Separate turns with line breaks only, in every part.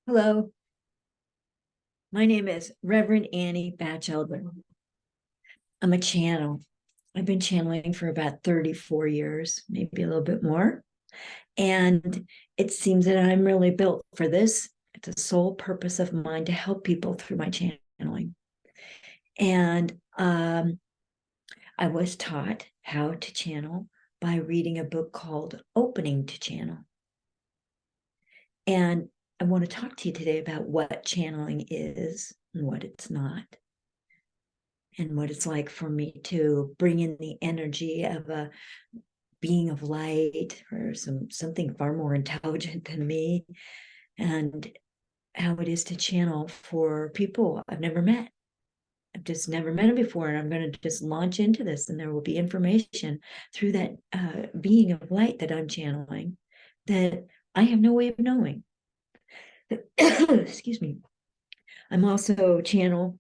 Hello, my name is Reverend Annie Batchelder. I'm a channel. I've been channeling for about 34 years, maybe a little bit more. And it seems that I'm really built for this. It's a sole purpose of mine to help people through my channeling. And I was taught how to channel by reading a book called Opening to Channel. And I want to talk to you today about what channeling is and what it's not, and what it's like for me to bring in the energy of a being of light or something far more intelligent than me, and how it is to channel for people I've never met. I've just never met them before, and I'm going to just launch into this, and there will be information through that being of light that I'm channeling that I have no way of knowing. Excuse me. I'm also I channeled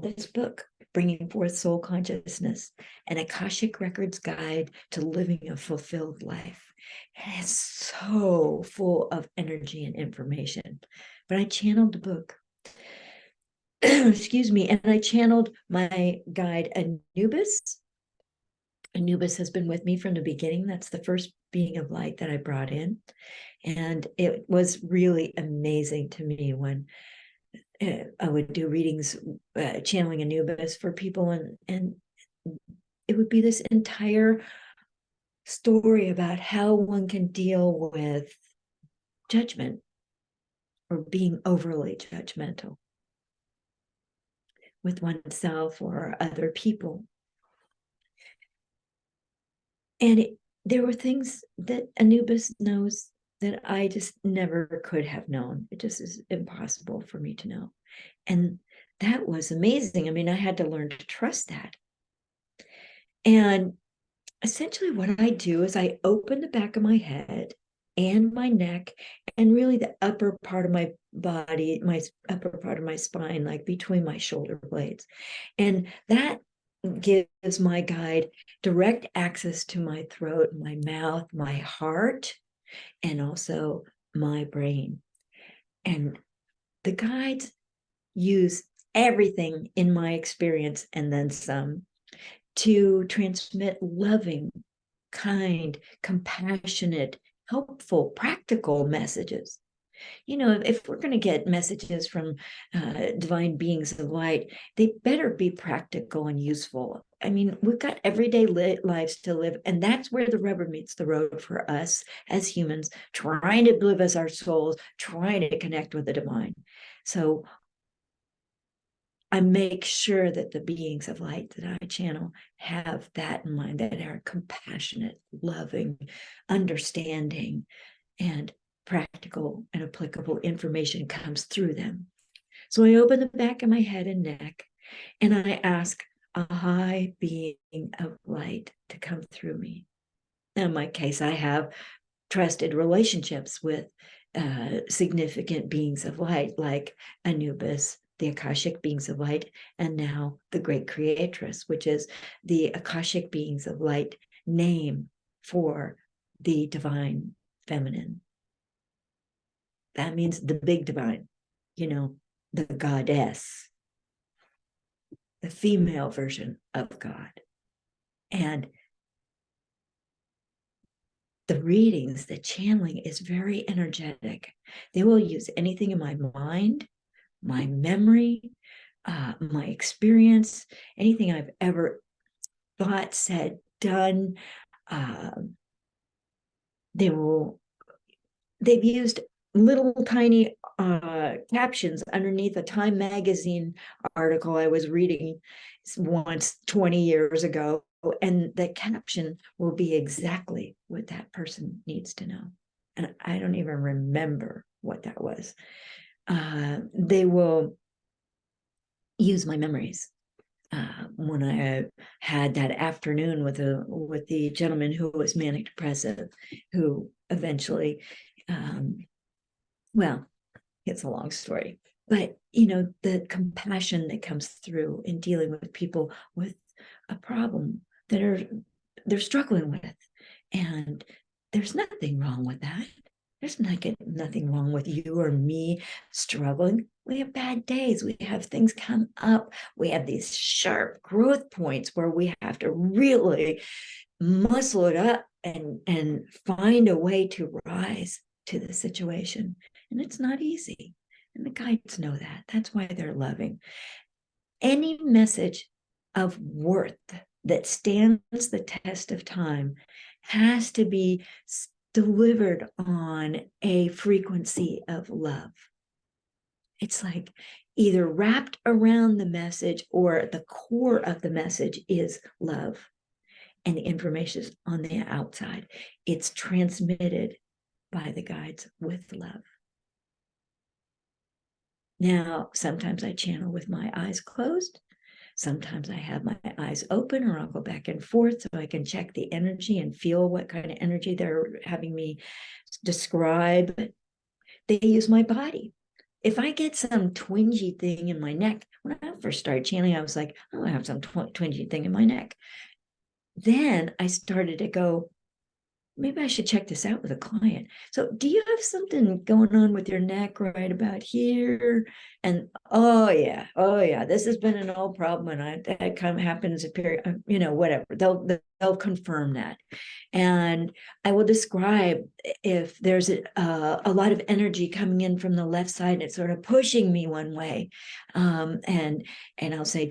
this book, Bringing Forth Soul Consciousness, an Akashic Records Guide to Living a Fulfilled Life. And it's so full of energy and information. But I channeled the book. Excuse me. And I channeled my guide, Anubis. Anubis has been with me from the beginning. That's the first being of light that I brought in. And it was really amazing to me when I would do readings, channeling Anubis for people, and it would be this entire story about how one can deal with judgment or being overly judgmental with oneself or other people. And there were things that Anubis knows that I just never could have known. It just is impossible for me to know. And that was amazing. I mean, I had to learn to trust that. And essentially what I do is I open the back of my head and my neck and really the upper part of my body, my upper part of my spine, like between my shoulder blades. And that gives my guide direct access to my throat, my mouth, my heart, and also my brain. And the guides use everything in my experience and then some to transmit loving, kind, compassionate, helpful, practical messages. You know, if we're going to get messages from divine beings of light, they better be practical and useful. I mean, we've got everyday lives to live, and that's where the rubber meets the road for us as humans, trying to live as our souls, trying to connect with the divine. So I make sure that the beings of light that I channel have that in mind, that are compassionate, loving, understanding, and practical and applicable information comes through them. So I open the back of my head and neck, and I ask a high being of light to come through me. In my case, I have trusted relationships with significant beings of light like Anubis, the Akashic beings of light, and now the Great Creatress, which is the Akashic beings of light name for the divine feminine. That means the big divine, you know, the goddess, the female version of God. And the readings, the channeling is very energetic. They will use anything in my mind, my memory, my experience, anything I've ever thought, said, done. They've used little tiny captions underneath a Time magazine article I was reading once 20 years ago, and the caption will be exactly what that person needs to know. And I don't even remember what that was. They will use my memories. When I had that afternoon with the gentleman who was manic depressive, who eventually, well, it's a long story, but you know, the compassion that comes through in dealing with people with a problem that they're struggling with, and there's nothing wrong with that. There's nothing wrong with you or me struggling. We have bad days. We have things come up. We have these sharp growth points where we have to really muscle it up and find a way to rise to the situation. And it's not easy. And the guides know that. That's why they're loving. Any message of worth that stands the test of time has to be delivered on a frequency of love. It's like either wrapped around the message or the core of the message is love, and the information is on the outside. It's transmitted by the guides with love. Now, sometimes I channel with my eyes closed. Sometimes I have my eyes open, or I'll go back and forth so I can check the energy and feel what kind of energy they're having me describe. They use my body. If I get some twingy thing in my neck, when I first started channeling, I was like, oh, I have some twingy thing in my neck. Then I started to go, maybe I should check this out with a client. So, do you have something going on with your neck right about here? And oh yeah, this has been an old problem, and that kind of happens a period, whatever. They'll confirm that, and I will describe if there's a lot of energy coming in from the left side, and it's sort of pushing me one way, and I'll say,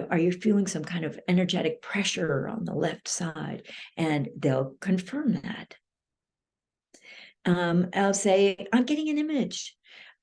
are you feeling some kind of energetic pressure on the left side? And they'll confirm that. I'll say, I'm getting an image.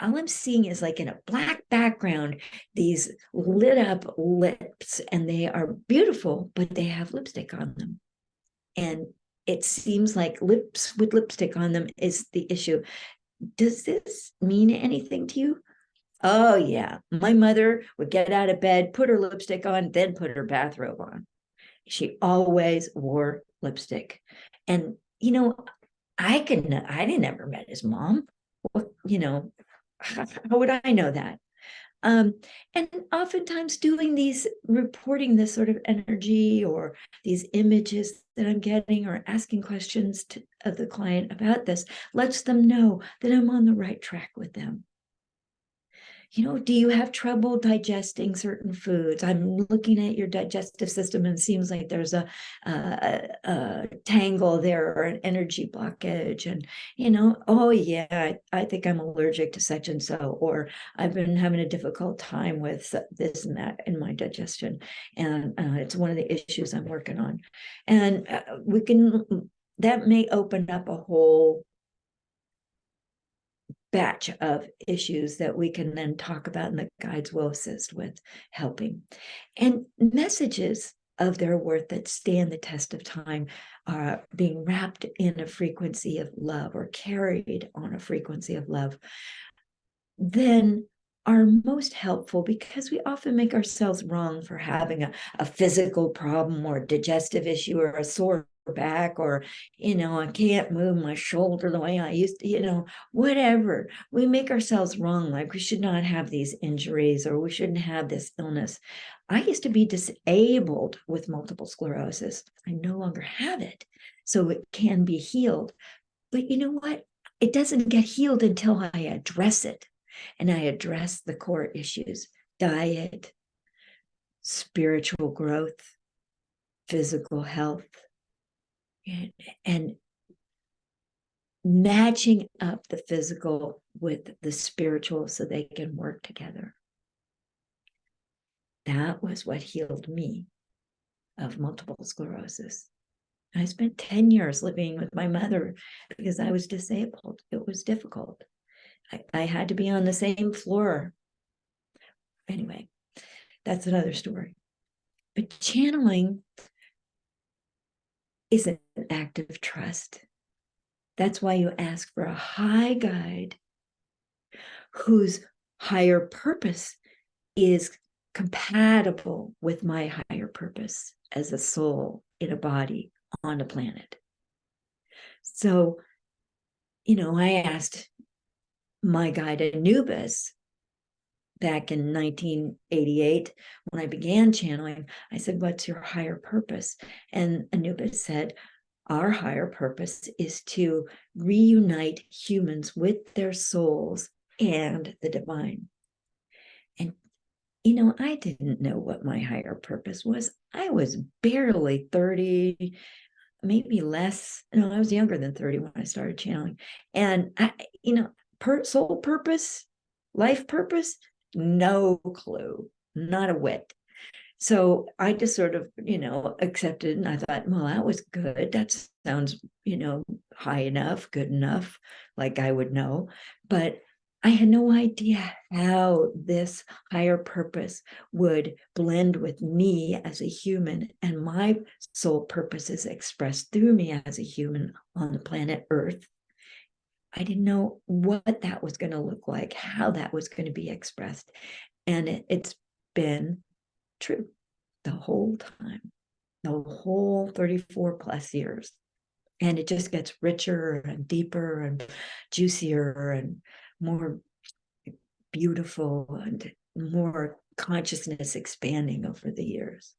All I'm seeing is like in a black background, these lit up lips, and they are beautiful, but they have lipstick on them. And it seems like lips with lipstick on them is the issue. Does this mean anything to you? Oh, yeah. My mother would get out of bed, put her lipstick on, then put her bathrobe on. She always wore lipstick. And, I never met his mom. Well, how would I know that? And oftentimes reporting this sort of energy or these images that I'm getting, or asking questions of the client about this, lets them know that I'm on the right track with them. Do you have trouble digesting certain foods? I'm looking at your digestive system, and it seems like there's a tangle there, or an energy blockage. And, oh yeah, I think I'm allergic to such and so, or I've been having a difficult time with this and that in my digestion. And it's one of the issues I'm working on. And that may open up a whole batch of issues that we can then talk about, and the guides will assist with helping. And messages of their worth that stand the test of time are being wrapped in a frequency of love, or carried on a frequency of love, then are most helpful, because we often make ourselves wrong for having a physical problem, or a digestive issue, or a sore back, or I can't move my shoulder the way I used to, whatever. We make ourselves wrong, like we should not have these injuries, or we shouldn't have this illness. I used to be disabled with multiple sclerosis. I no longer have it, so it can be healed. But you know what? It doesn't get healed until I address it. And I address the core issues: diet, spiritual growth, physical health, and matching up the physical with the spiritual so they can work together. That was what healed me of multiple sclerosis. I spent 10 years living with my mother because I was disabled. It was difficult. I had to be on the same floor. Anyway, that's another story. But channeling is an act of trust. That's why you ask for a high guide whose higher purpose is compatible with my higher purpose as a soul in a body on a planet. So, I asked my guide Anubis back in 1988 when I began channeling. I said, what's your higher purpose? And Anubis said, our higher purpose is to reunite humans with their souls and the divine. And, I didn't know what my higher purpose was. I was barely 30, maybe less. No, I was younger than 30 when I started channeling. And soul purpose, life purpose, no clue, not a whit. So I just sort of, accepted, and I thought, well, that was good. That sounds, high enough, good enough, like I would know. But I had no idea how this higher purpose would blend with me as a human and my soul purpose is expressed through me as a human on the planet Earth. I didn't know what that was going to look like, how that was going to be expressed. And it's been true the whole time, the whole 34 plus years. And it just gets richer and deeper and juicier and more beautiful and more consciousness expanding over the years.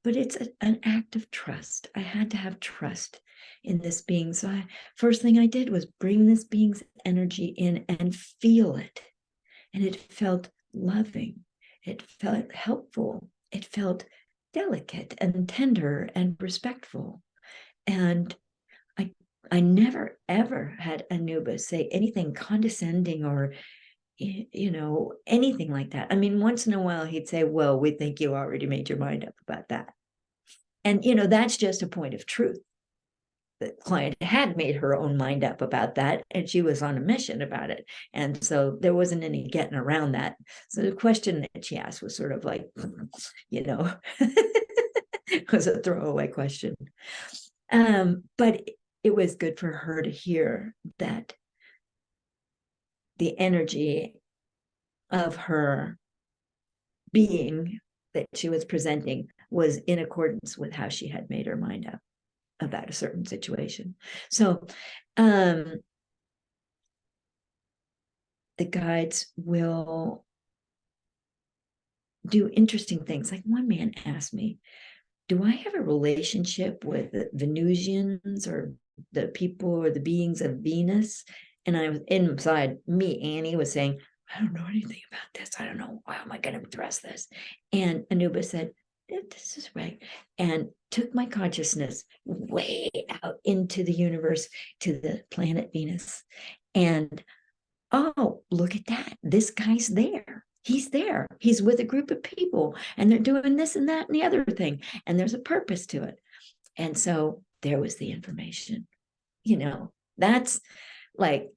But it's an act of trust. I had to have trust in this being. So first thing I did was bring this being's energy in and feel it. And it felt loving. It felt helpful. It felt delicate and tender and respectful. And I never, ever had Anubis say anything condescending or, anything like that. I mean, once in a while he'd say, well, we think you already made your mind up about that. And, that's just a point of truth. The client had made her own mind up about that, and she was on a mission about it. And so there wasn't any getting around that. So the question that she asked was sort of like, it was a throwaway question. But it was good for her to hear that the energy of her being that she was presenting was in accordance with how she had made her mind up about a certain situation. So the guides will do interesting things. Like one man asked me, do I have a relationship with the Venusians or the people or the beings of Venus? And I was inside me, Annie was saying, I don't know anything about this. I don't know. How am I going to address this? And Anubis said, this is right. And took my consciousness way out into the universe to the planet Venus. And oh, look at that. This guy's there. He's there. He's with a group of people and they're doing this and that and the other thing. And there's a purpose to it. And so there was the information. That's like,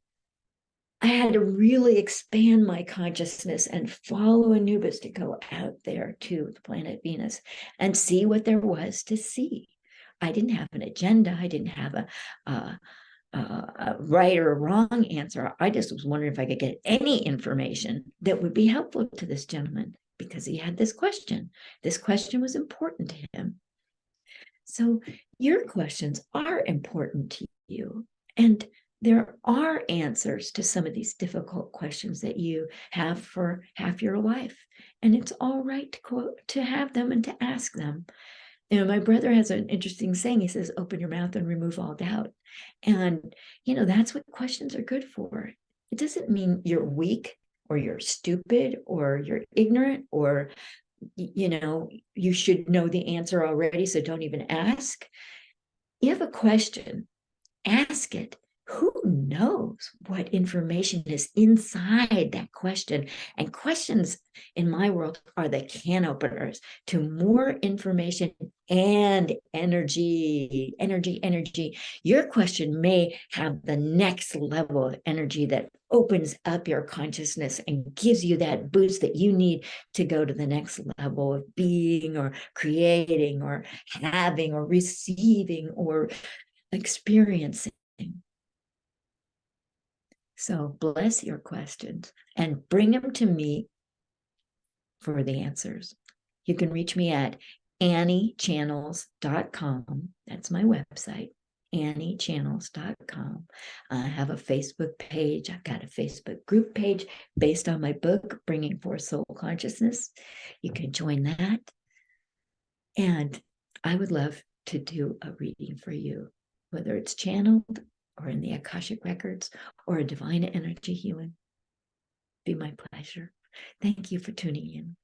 I had to really expand my consciousness and follow Anubis to go out there to the planet Venus and see what there was to see. I didn't have an agenda. I didn't have a right or a wrong answer. I just was wondering if I could get any information that would be helpful to this gentleman because he had this question. This question was important to him. So your questions are important to you. And there are answers to some of these difficult questions that you have for half your life. And it's all right to have them and to ask them. My brother has an interesting saying. He says, open your mouth and remove all doubt. And, that's what questions are good for. It doesn't mean you're weak or you're stupid or you're ignorant or, you should know the answer already, so don't even ask. You have a question, ask it. Who knows what information is inside that question? And questions in my world are the can openers to more information and energy. Your question may have the next level of energy that opens up your consciousness and gives you that boost that you need to go to the next level of being or creating or having or receiving or experiencing. So bless your questions and bring them to me for the answers. You can reach me at anniechannels.com. That's my website, anniechannels.com. I have a Facebook page. I've got a Facebook group page based on my book, Bringing Forth Soul Consciousness. You can join that. And I would love to do a reading for you. whether it's channeled or in the Akashic records or a divine energy healing. Be my pleasure. Thank you for tuning in.